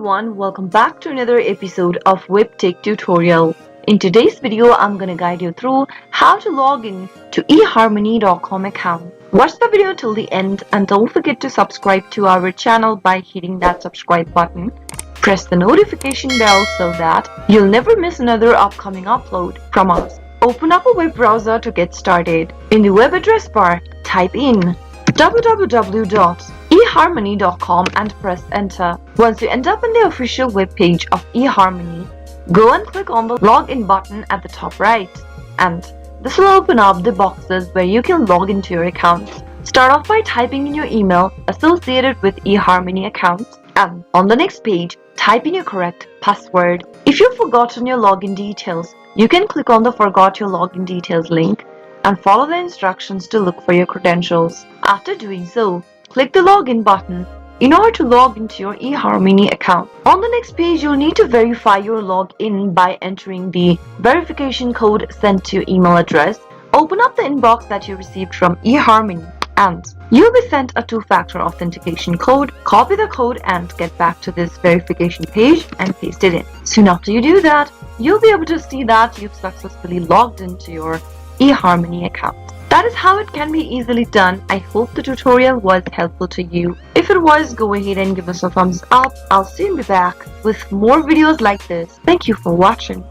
everyone, welcome back to another episode of Webtech Tutorial. In today's video, I'm gonna guide you through how to log in to eHarmony.com account. Watch the video till the end and don't forget to subscribe to our channel by hitting that subscribe button. Press the notification bell so that you'll never miss another upcoming upload from us. Open up a web browser to get started. In the web address bar, type in www.eharmony.com and press enter. Once you end up on the official web page of eHarmony, go and click on the login button at the top right, and this will open up the boxes where you can log into your account. Start off by typing in your email associated with eHarmony account, and on the next page, type in your correct password. If you've forgotten your login details, you can click on the Forgot Your Login Details link and follow the instructions to look for your credentials. After doing so, click the login button in order to log into your eHarmony account. On the next page, you'll need to verify your login by entering the verification code sent to your email address. Open up the inbox that you received from eHarmony and you'll be sent a two-factor authentication code. Copy the code and get back to this verification page and paste it in. Soon after you do that, you'll be able to see that you've successfully logged into your eHarmony account. That is how it can be easily done. I hope the tutorial was helpful to you. If it was, go ahead and give us a thumbs up. I'll soon be back with more videos like this. Thank you for watching.